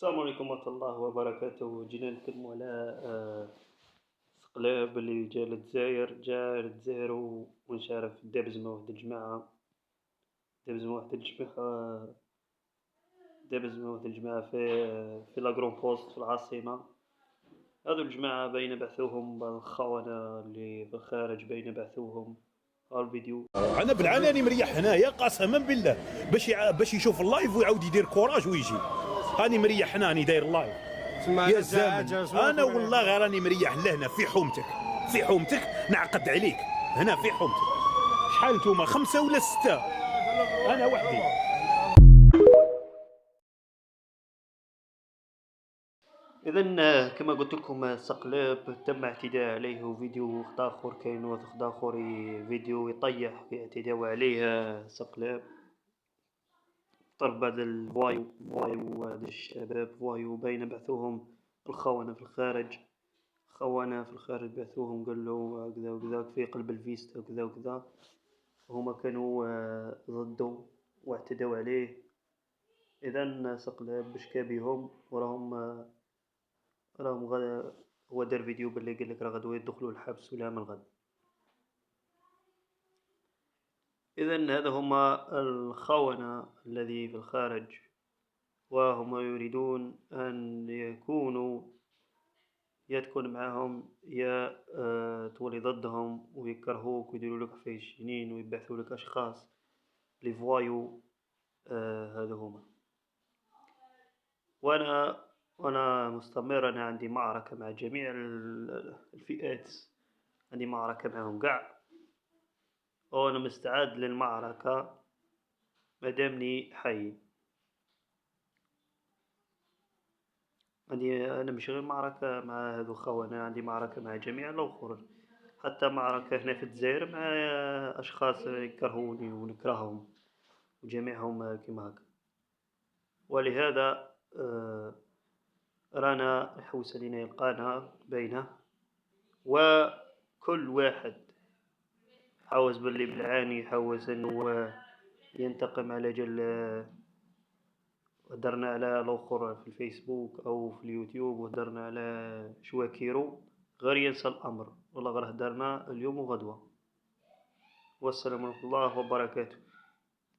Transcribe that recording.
السلام عليكم ورحمة الله وبركاته. جينا نتكلموا على سقلاب اللي جا للجزائر ونشارك دابزنا واحد الجماعة دابزنا واحد الجماعة دابزنا واحد الجماعة في لاكرون بوست في العاصمة. هذو الجماعة باين بعثوهم الخونة اللي في الخارج، باين بعثوهم الفيديو. انا بالعاناني مريح هنايا قسما بالله باش يشوف اللايف ويعاود يدير كوراج ويجي. هاني مريح هنا، راني داير اللايف يا زلمه. انا والله غير راني مريح لهنا في حومتك نعقد عليك هنا في حومتك. شحال نتوما 5 ولا 6؟ انا وحدي. إذا كما قلت لكم سقلاب تم اعتداء عليه، وفيديو آخر كاين واحد آخر فيديو يطيح في اعتداء عليه سقلاب. ضرب هذا الفوايو هذا الشباب فوايو باين بعثوهم الخونة في الخارج. بعثوهم قال له كذا وكذا في قلب الفيست كذا وكذا. هما كانوا ضده واعتدوا عليه. إذا سقلاب بشكا بيهم وراهم غدا. هو دار فيديو باللي قال لك راه غدوة يدخلوا الحبس ولا من غد. إذا هذا هما الخونة الذي في الخارج، وهم يريدون أن تكون معهم يا تولي ضدهم ويكرهوك ويديروا لك فيشنين ويبعثوا لك أشخاص لي فوايو. هذا هما. وأنا مستمر. أنا عندي معركة مع جميع الفئات، عندي معركة معهم قاع، وأنا مستعد للمعركة مادامني حي. أنا مش غير معركة مع هذو الخونة، عندي معركة مع جميع الآخر، حتى معركة هنا في الجزائر مع أشخاص يكرهوني ونكرههم وجميعهم كما هكا. ولهذا رانا يحوس علينا يلقانا بينه، وكل واحد حوس باللي بالعاني حوس أنه ينتقم على جل. هدرنا على الآخر في الفيسبوك أو في اليوتيوب، وهدرنا على شواكيرو غير ينسى الأمر، والله غير هدرنا اليوم وغدوة. والسلام عليكم ورحمة الله وبركاته.